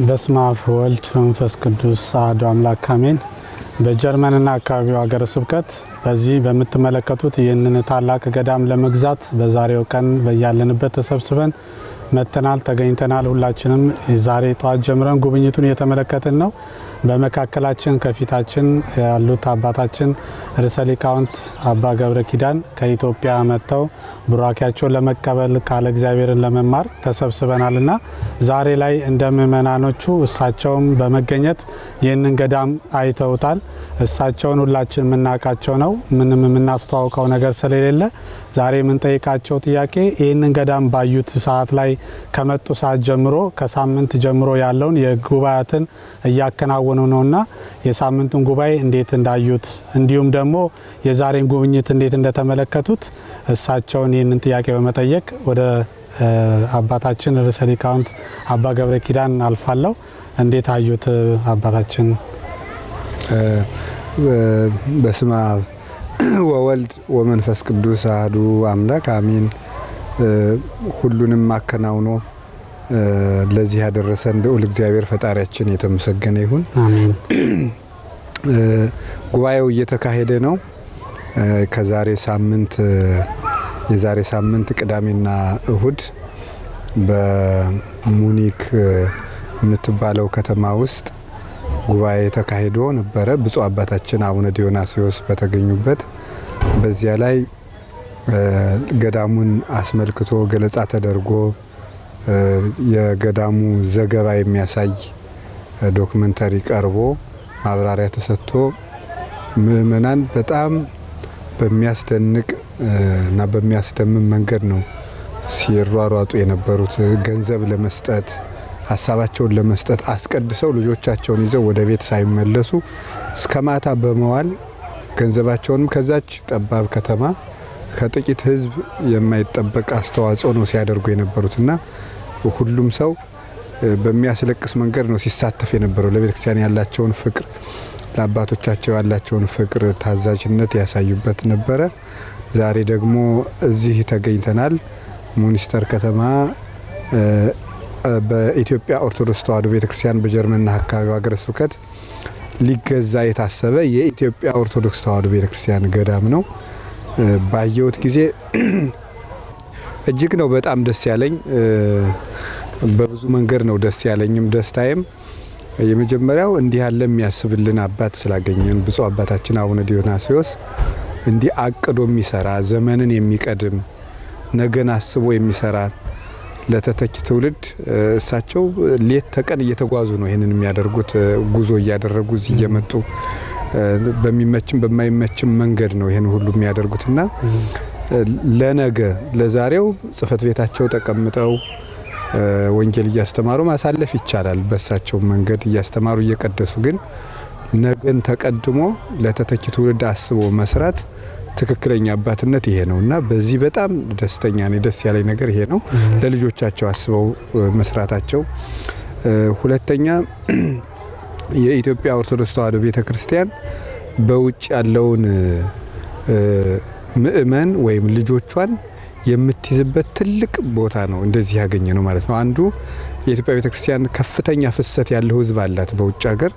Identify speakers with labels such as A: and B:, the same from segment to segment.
A: በስመ አብ ወወልድ ወመንፈስ ቅዱስ አሐዱ አምላክ አሜን። በጀርመንና አካባቢው ሀገረ ስብከት በዚህ በምትመለከቱት ይህንን ታላቅ ገዳም ለመግዛት በዛሬው ቀን በያለንበት ተሰብስበን መተናል ተገኝተናል። ሁላችንም ዛሬ ጧት ጀምረን ጉብኝቱን እየተመለከትን ነው። በመካከላችን ከፊታችን ያሉት አባታችን ርዕሰ ሊቃውንት አባ ገብረ ኪዳን ከኢትዮጵያ መጥተው ቡራኪያቸውን ለመቀበል ቃለ እግዚአብሔርን ለመማር ተሰብስበናልና ዛሬ ላይ እንደ ምእመናኖቹ እሳቸውም በመገኘት ይህንን ገዳም አይተውታል። እሳቸውን ሁላችን የምናውቃቸው ነው። ምንም የምናስተዋውቀው ነገር ስለሌለ ዛሬ የምንጠይቃቸው ጥያቄ ይህንን ገዳም ባዩት ሰዓት ላይ ከመጡ ሰዓት ጀምሮ ከሳምንት ጀምሮ ያለውን የጉባኤያትን እያከናወኑ ነውና የሳምንቱን ጉባኤ እንዴት እንዳዩት እንዲሁም ደግሞ የዛሬን ጉብኝት እንዴት እንደተመለከቱት እሳቸውን ይህንን ጥያቄ በመጠየቅ ወደ አባታችን ርዕሰ ሊቃውንት አባ ገብረ ኪዳን አልፋለሁ። እንዴት አዩት አባታችን?
B: በስመ አብ ወወልድ ወመንፈስ ቅዱስ አሐዱ አምላክ አሜን። ሁሉንም አከናውኖ ለዚህ ያደረሰን ልዑል እግዚአብሔር ፈጣሪያችን የተመሰገነ ይሁን።
A: አሜን።
B: ጉባኤው እየተካሄደ ነው። የዛሬ ሳምንት ቅዳሜና እሁድ በሙኒክ የምትባለው ከተማ ውስጥ ጉባኤ ተካሂዶ ነበረ። ብፁዕ አባታችን አቡነ ዲዮናስዮስ በተገኙበት በዚያ ላይ ገዳሙን አስመልክቶ ገለጻ ተደርጎ የገዳሙ ዘገባ የሚያሳይ ዶክመንተሪ ቀርቦ ማብራሪያ ተሰጥቶ ምእመናን በጣም በሚያስደንቅ እና በሚያስደምም መንገድ ነው ሲሯሯጡ የነበሩት። ገንዘብ ለመስጠት ሀሳባቸውን ለመስጠት አስቀድሰው ልጆቻቸውን ይዘው ወደ ቤት ሳይመለሱ እስከ ማታ በመዋል ገንዘባቸውንም ከዛች ጠባብ ከተማ ከጥቂት ሕዝብ የማይጠበቅ አስተዋጽኦ ነው ሲያደርጉ የነበሩትና ሁሉም ሰው በሚያስለቅስ መንገድ ነው ሲሳተፍ የነበረው። ለቤተክርስቲያን ያላቸውን ፍቅር፣ ለአባቶቻቸው ያላቸውን ፍቅር፣ ታዛዥነት ያሳዩበት ነበረ። ዛሬ ደግሞ እዚህ ተገኝተናል። ሙኒስተር ከተማ በኢትዮጵያ ኦርቶዶክስ ተዋሕዶ ቤተክርስቲያን በጀርመንና አካባቢው ሀገረ ስብከት ሊገዛ የታሰበ የኢትዮጵያ ኦርቶዶክስ ተዋሕዶ ቤተክርስቲያን ገዳም ነው። ባየሁት ጊዜ እጅግ ነው በጣም ደስ ያለኝ። በብዙ መንገድ ነው ደስ ያለኝም ደስታዬም። የመጀመሪያው እንዲህ ያለ የሚያስብልን አባት ስላገኘን ብፁዕ አባታችን አቡነ ዲዮናስዮስ እንዲህ አቅዶ የሚሰራ ዘመንን የሚቀድም ነገን አስቦ የሚሰራ ለተተኪ ትውልድ እሳቸው ሌት ተቀን እየተጓዙ ነው ይሄንን የሚያደርጉት። ጉዞ እያደረጉ እዚህ እየመጡ በሚመችም በማይመችም መንገድ ነው ይሄን ሁሉ የሚያደርጉትና ለነገ ለዛሬው ጽሕፈት ቤታቸው ተቀምጠው ወንጌል እያስተማሩ ማሳለፍ ይቻላል። በእሳቸው መንገድ እያስተማሩ እየቀደሱ ግን ነገን ተቀድሞ ለተተኪ ትውልድ አስቦ መስራት ትክክለኛ አባትነት ይሄ ነውና በዚህ በጣም ደስተኛ ነኝ። ደስ ያለኝ ነገር ይሄ ነው፣ ለልጆቻቸው አስበው መስራታቸው። ሁለተኛ የኢትዮጵያ ኦርቶዶክስ ተዋሕዶ ቤተክርስቲያን በውጭ ያለውን ምእመን ወይም ልጆቿን የምትይዝበት ትልቅ ቦታ ነው። እንደዚህ ያገኘ ነው ማለት ነው። አንዱ የኢትዮጵያ ቤተክርስቲያን ከፍተኛ ፍሰት ያለው ሕዝብ አላት በውጭ ሀገር።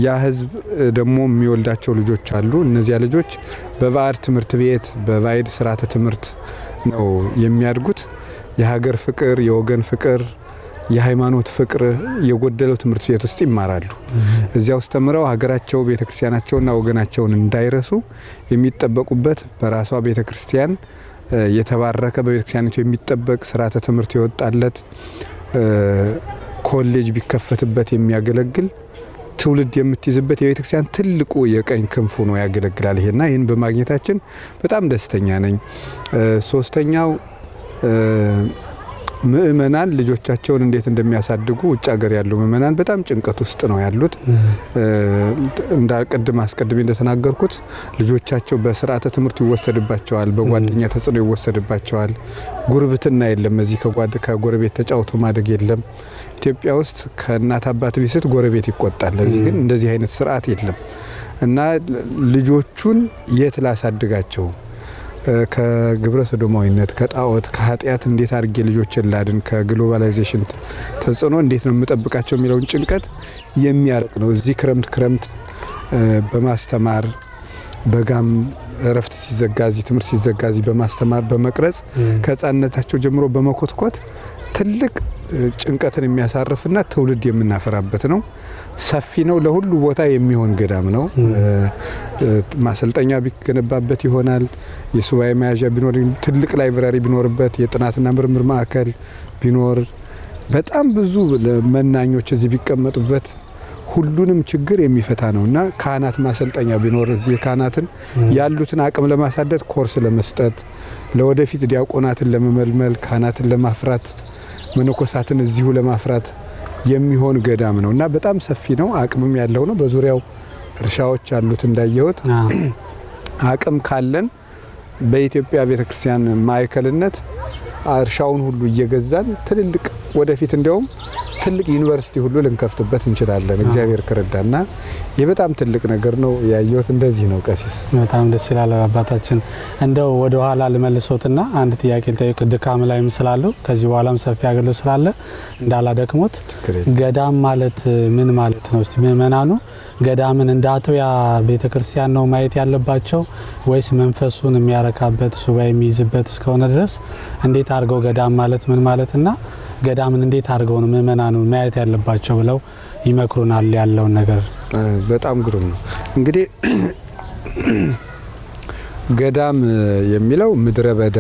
B: ያ ሕዝብ ደግሞ የሚወልዳቸው ልጆች አሉ። እነዚያ ልጆች በባዕድ ትምህርት ቤት በባዕድ ስርዓተ ትምህርት ነው የሚያድጉት። የሀገር ፍቅር፣ የወገን ፍቅር፣ የሃይማኖት ፍቅር የጎደለው ትምህርት ቤት ውስጥ ይማራሉ። እዚያ ውስጥ ተምረው ሀገራቸው ቤተክርስቲያናቸውና ወገናቸውን እንዳይረሱ የሚጠበቁበት በራሷ ቤተክርስቲያን የተባረከ በቤተክርስቲያናቸው የሚጠበቅ ስርዓተ ትምህርት የወጣለት ኮሌጅ ቢከፈትበት የሚያገለግል ትውልድ የምትይዝበት የቤተክርስቲያን ትልቁ የቀኝ ክንፉ ነው ያገለግላል። ይህን በማግኘታችን በጣም ደስተኛ ነኝ። ሶስተኛው ምእመናን ልጆቻቸውን እንዴት እንደሚያሳድጉ ውጭ ሀገር ያሉ ምእመናን በጣም ጭንቀት ውስጥ ነው ያሉት። አስቀድሜ እንደተናገርኩት ልጆቻቸው በስርዓተ ትምህርት ይወሰድባቸዋል፣ በጓደኛ ተጽዕኖ ይወሰድባቸዋል። ጉርብትና የለም፣ እዚህ ከጎረቤት ተጫውቶ ማደግ የለም። ኢትዮጵያ ውስጥ ከእናት አባት ቢስት ጎረቤት ይቆጣል። እዚህ ግን እንደዚህ አይነት ስርዓት የለም እና ልጆቹን የት ላሳድጋቸው ከግብረ ሰዶማዊነት ከጣዖት ከኃጢአት እንዴት አድርጌ ልጆችን ላድን ከግሎባላይዜሽን ተጽዕኖ እንዴት ነው የምጠብቃቸው የሚለውን ጭንቀት የሚያርቅ ነው። እዚህ ክረምት በማስተማር በጋም እረፍት ሲዘጋዚ ትምህርት ሲዘጋዚ በማስተማር በመቅረጽ ከህፃንነታቸው ጀምሮ በመኮትኮት ትልቅ ጭንቀትን የሚያሳርፍና ትውልድ የምናፈራበት ነው። ሰፊ ነው። ለሁሉ ቦታ የሚሆን ገዳም ነው። ማሰልጠኛ ቢገነባበት ይሆናል። የሱባኤ መያዣ ቢኖር፣ ትልቅ ላይብራሪ ቢኖርበት፣ የጥናትና ምርምር ማዕከል ቢኖር፣ በጣም ብዙ መናኞች እዚህ ቢቀመጡበት ሁሉንም ችግር የሚፈታ ነውና ካህናት ማሰልጠኛ ቢኖር እዚህ ካህናትን ያሉትን አቅም ለማሳደግ ኮርስ ለመስጠት ለወደፊት ዲያቆናትን ለመመልመል ካህናትን ለማፍራት መነኮሳትን እዚሁ ለማፍራት የሚሆን ገዳም ነውና በጣም ሰፊ ነው። አቅምም ያለው ነው። በዙሪያው እርሻዎች አሉት እንዳየሁት። አቅም ካለን በኢትዮጵያ ቤተክርስቲያን ማዕከልነት እርሻውን ሁሉ እየገዛን ትልልቅ ወደፊት እንዲያውም ትልቅ ዩኒቨርሲቲ ሁሉ ልንከፍትበት እንችላለን እግዚአብሔር ከረዳና። ይህ በጣም ትልቅ ነገር ነው። ያየሁት እንደዚህ ነው። ቀሲስ
A: በጣም ደስ ይላል። አባታችን እንደው ወደ ኋላ ልመልሶትና አንድ ጥያቄ ልጠይቅ። ድካም ላይም ስላለው ከዚህ በኋላም ሰፊ አገልግሎት ስላለ እንዳላደክሞት ገዳም ማለት ምን ማለት ነው? እስቲ ምእመናኑ ገዳምን እንደ አጥቢያ ቤተክርስቲያን ነው ማየት ያለባቸው ወይስ መንፈሱን የሚያረካበት ሱባኤ የሚይዝበት እስከሆነ ድረስ እንዴት አድርገው ገዳም ማለት ምን ማለትና ገዳምን እንዴት አድርገው ነው ምእመናኑ ማየት ያለባቸው ብለው ይመክሩናል? ያለውን ነገር
B: በጣም ግሩም ነው። እንግዲህ ገዳም የሚለው ምድረ በዳ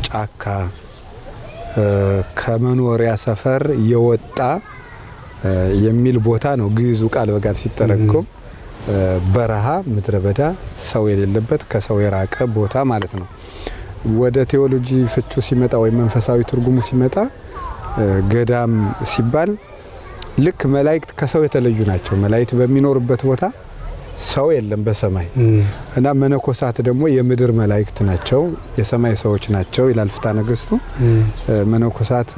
B: ጫካ ከመኖሪያ ሰፈር የወጣ የሚል ቦታ ነው። ግዕዙ ቃል በቃል ሲተረጎም በረሃ፣ ምድረ በዳ፣ ሰው የሌለበት ከሰው የራቀ ቦታ ማለት ነው። ወደ ቴዎሎጂ ፍቹ ሲመጣ ወይም መንፈሳዊ ትርጉሙ ሲመጣ ገዳም ሲባል ልክ መላእክት ከሰው የተለዩ ናቸው። መላእክት በሚኖርበት ቦታ ሰው የለም በሰማይ እና መነኮሳት ደግሞ የምድር መላእክት ናቸው፣ የሰማይ ሰዎች ናቸው ይላል ፍትሐ ነገሥቱ። መነኮሳት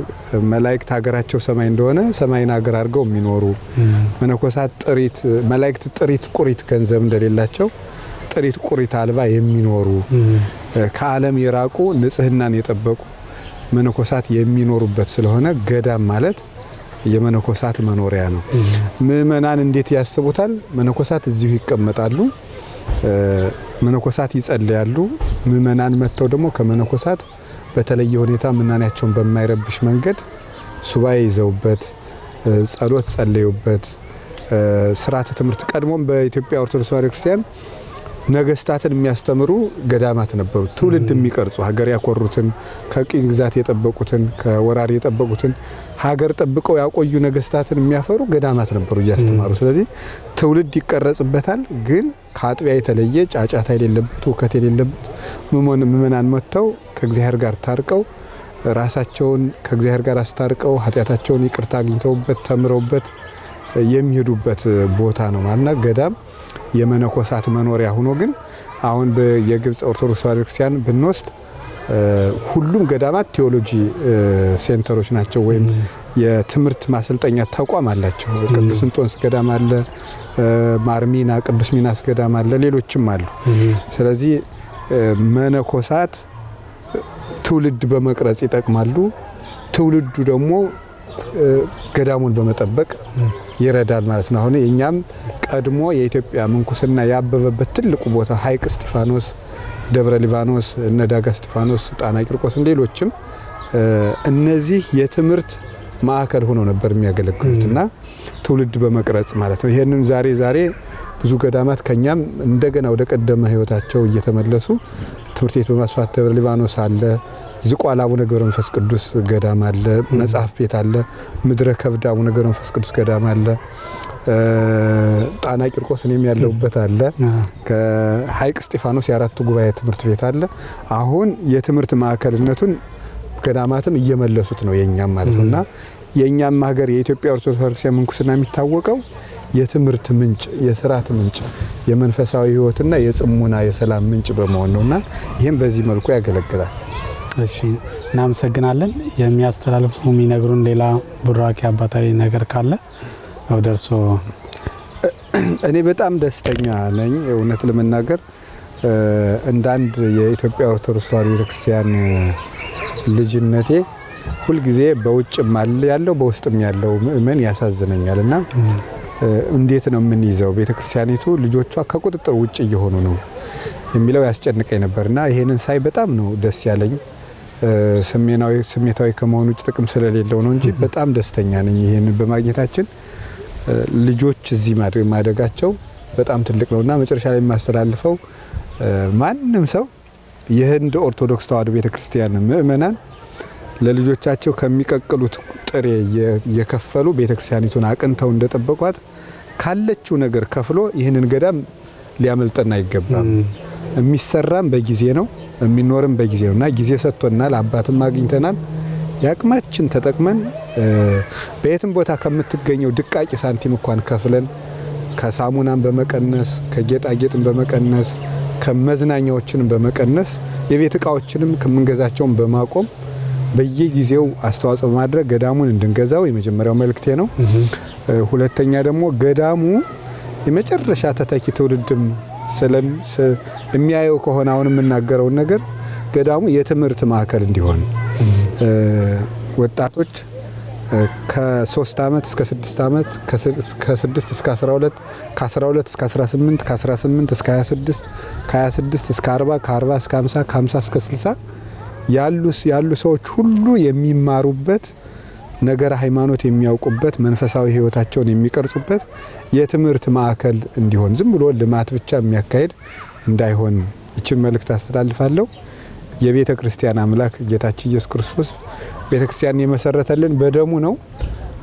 B: መላእክት ሀገራቸው ሰማይ እንደሆነ ሰማይን ሀገር አድርገው የሚኖሩ መነኮሳት ጥሪት መላእክት ጥሪት ቁሪት ገንዘብ እንደሌላቸው ጥሪት ቁሪት አልባ የሚኖሩ ከዓለም የራቁ ንጽህናን የጠበቁ መነኮሳት የሚኖሩበት ስለሆነ ገዳም ማለት የመነኮሳት መኖሪያ ነው። ምእመናን እንዴት ያስቡታል? መነኮሳት እዚሁ ይቀመጣሉ፣ መነኮሳት ይጸልያሉ። ምእመናን መጥተው ደግሞ ከመነኮሳት በተለየ ሁኔታ ምናኔያቸውን በማይረብሽ መንገድ ሱባኤ ይዘውበት ጸሎት ጸልዩበት ስርዓተ ትምህርት ቀድሞም በኢትዮጵያ ኦርቶዶክስ ተዋሕዶ ክርስቲያን ነገስታትን የሚያስተምሩ ገዳማት ነበሩ። ትውልድ የሚቀርጹ ሀገር ያኮሩትን ከቅኝ ግዛት የጠበቁትን ከወራሪ የጠበቁትን ሀገር ጠብቀው ያቆዩ ነገስታትን የሚያፈሩ ገዳማት ነበሩ እያስተማሩ። ስለዚህ ትውልድ ይቀረጽበታል። ግን ከአጥቢያ የተለየ ጫጫታ የሌለበት ውከት የሌለበት ምእመናን መጥተው ከእግዚአብሔር ጋር ታርቀው ራሳቸውን ከእግዚአብሔር ጋር አስታርቀው ኃጢአታቸውን ይቅርታ አግኝተውበት ተምረውበት የሚሄዱበት ቦታ ነው ማለት ገዳም የመነኮሳት መኖሪያ ሆኖ ግን አሁን በየግብጽ ኦርቶዶክስ ተዋሕዶ ክርስቲያን ብንወስድ ሁሉም ገዳማት ቴዎሎጂ ሴንተሮች ናቸው ወይም የትምህርት ማሰልጠኛ ተቋም አላቸው። ቅዱስ እንጦንስ ገዳም አለ፣ ማርሚና ቅዱስ ሚናስ ገዳም አለ፣ ሌሎችም አሉ። ስለዚህ መነኮሳት ትውልድ በመቅረጽ ይጠቅማሉ። ትውልዱ ደግሞ ገዳሙን በመጠበቅ ይረዳል ማለት ነው። አሁን እኛም ቀድሞ የኢትዮጵያ ምንኩስና ያበበበት ትልቁ ቦታ ሐይቅ እስጢፋኖስ፣ ደብረ ሊባኖስ፣ እነዳጋ እስጢፋኖስ፣ ጣና ቂርቆስ ሌሎችም እነዚህ የትምህርት ማዕከል ሆኖ ነበር የሚያገለግሉትና ትውልድ በመቅረጽ ማለት ነው። ይሄንን ዛሬ ብዙ ገዳማት ከኛም እንደገና ወደ ቀደመ ህይወታቸው እየተመለሱ ትምህርት ቤት በማስፋት ደብረ ሊባኖስ አለ፣ ዝቋላ አቡነ ገብረ መንፈስ ቅዱስ ገዳም አለ፣ መጽሐፍ ቤት አለ፣ ምድረ ከብድ አቡነ ገብረ መንፈስ ቅዱስ ገዳም አለ፣ ጣና ቂርቆስ እኔም ያለሁበት አለ፣ ከሐይቅ እስጢፋኖስ የአራቱ ጉባኤ ትምህርት ቤት አለ። አሁን የትምህርት ማዕከልነቱን ገዳማትም እየመለሱት ነው የኛም ማለት ነውና የኛም ሀገር የኢትዮጵያ ኦርቶዶክስ ተዋሕዶ ምንኩስና የሚታወቀው የትምህርት ምንጭ፣ የስርዓት ምንጭ፣ የመንፈሳዊ ህይወትና የጽሙና የሰላም ምንጭ በመሆን ነውና ይሄም በዚህ መልኩ ያገለግላል።
A: እሺ እናመሰግናለን። የሚያስተላልፉ የሚነግሩን ሌላ ቡራኪ አባታዊ ነገር ካለ ወደ እርሶ።
B: እኔ በጣም ደስተኛ ነኝ እውነት ለመናገር እንዳንድ የኢትዮጵያ ኦርቶዶክስ ተዋሕዶ ቤተክርስቲያን ልጅነቴ ሁልጊዜ በውጭም ያለው በውስጥም ያለው ምእመን ያሳዝነኛል እና እንዴት ነው የምንይዘው ቤተክርስቲያኒቱ ልጆቿ ከቁጥጥር ውጭ እየሆኑ ነው የሚለው ያስጨንቀኝ ነበርና ይሄንን ሳይ በጣም ነው ደስ ያለኝ። ስሜታዊ ከመሆኑ ውጭ ጥቅም ስለሌለው ነው እንጂ በጣም ደስተኛ ነኝ ይሄንን በማግኘታችን። ልጆች እዚህ ማደጋቸው በጣም ትልቅ ነውና መጨረሻ ላይ የማስተላልፈው ማንም ሰው የህንድ ኦርቶዶክስ ተዋሕዶ ቤተክርስቲያን ምእመናን ለልጆቻቸው ከሚቀቅሉት ጥሬ የከፈሉ ቤተክርስቲያኒቱን አቅንተው እንደጠበቋት ካለችው ነገር ከፍሎ ይህንን ገዳም ሊያመልጠን አይገባም። የሚሰራም በጊዜ ነው፣ የሚኖርም በጊዜ ነውና ጊዜ ሰጥቶናል፣ አባትም አግኝተናል። ያቅማችን ተጠቅመን በየትም ቦታ ከምትገኘው ድቃቂ ሳንቲም እንኳን ከፍለን ከሳሙናም በመቀነስ ከጌጣጌጥም በመቀነስ ከመዝናኛዎችንም በመቀነስ የቤት እቃዎችንም ከምንገዛቸውን በማቆም በየጊዜው አስተዋጽኦ ማድረግ ገዳሙን እንድንገዛው የመጀመሪያው መልእክቴ ነው። ሁለተኛ ደግሞ ገዳሙ የመጨረሻ ተተኪ ትውልድም የሚያየው ከሆነ አሁን የምናገረውን ነገር ገዳሙ የትምህርት ማዕከል እንዲሆን ወጣቶች ከ3 ዓመት እስከ 6 ዓመት ከ6 እስከ 12 ከ12 እስከ 18 ከ18 እስከ 26 ከ26 እስከ 40 ከ40 እስከ 50 ከ50 እስከ 60 ያሉ ሰዎች ሁሉ የሚማሩበት ነገረ ሃይማኖት የሚያውቁበት መንፈሳዊ ሕይወታቸውን የሚቀርጹበት የትምህርት ማዕከል እንዲሆን ዝም ብሎ ልማት ብቻ የሚያካሄድ እንዳይሆን ይችን መልእክት አስተላልፋለሁ። የቤተ ክርስቲያን አምላክ ጌታችን ኢየሱስ ክርስቶስ ቤተ ክርስቲያን የመሰረተልን በደሙ ነው።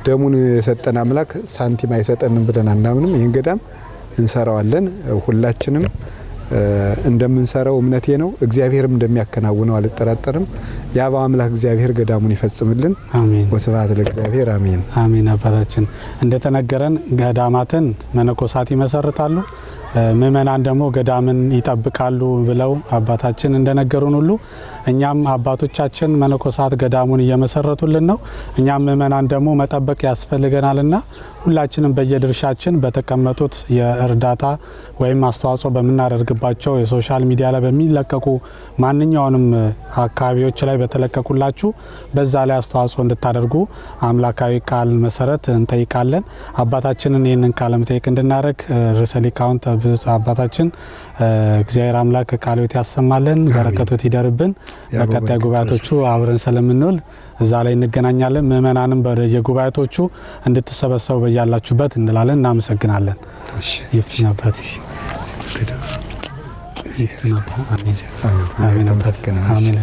B: ደሙን የሰጠን አምላክ ሳንቲም አይሰጠንም ብለን አናምንም። ይህን ገዳም እንሰራዋለን። ሁላችንም እንደምንሰራው እምነቴ ነው። እግዚአብሔርም እንደሚያከናውነው አልጠራጠርም። የአብ አምላክ እግዚአብሔር ገዳሙን ይፈጽምልን።
A: አሜን።
B: ወስብሐት ለእግዚአብሔር። አሜን
A: አሜን። አባታችን እንደተነገረን ገዳማትን መነኮሳት ይመሰርታሉ፣ ምእመናን ደግሞ ገዳምን ይጠብቃሉ ብለው አባታችን እንደነገሩን ሁሉ እኛም አባቶቻችን መነኮሳት ገዳሙን እየመሰረቱልን ነው። እኛም ምእመናን ደግሞ መጠበቅ ያስፈልገናልና ሁላችንም በየድርሻችን በተቀመጡት የእርዳታ ወይም አስተዋጽኦ በምናደርግባቸው የሶሻል ሚዲያ ላይ በሚለቀቁ ማንኛውንም አካባቢዎች ላይ በተለቀቁላችሁ በዛ ላይ አስተዋጽኦ እንድታደርጉ አምላካዊ ቃል መሰረት እንጠይቃለን። አባታችንን ይህንን ቃለ መጠይቅ እንድናደርግ ርዕሰ ሊቃውንት አባታችን እግዚአብሔር አምላክ ቃልዎት ያሰማልን፣ በረከቶት ይደርብን። በቀጣይ ጉባኤቶቹ አብረን ስለምንውል እዛ ላይ እንገናኛለን። ምእመናንም በየጉባኤቶቹ እንድትሰበሰቡ በያላችሁበት እንላለን። እናመሰግናለን። ይፍትኝ አባት ይፍትኝ አባት። አሜን አሜን አባት አሜን።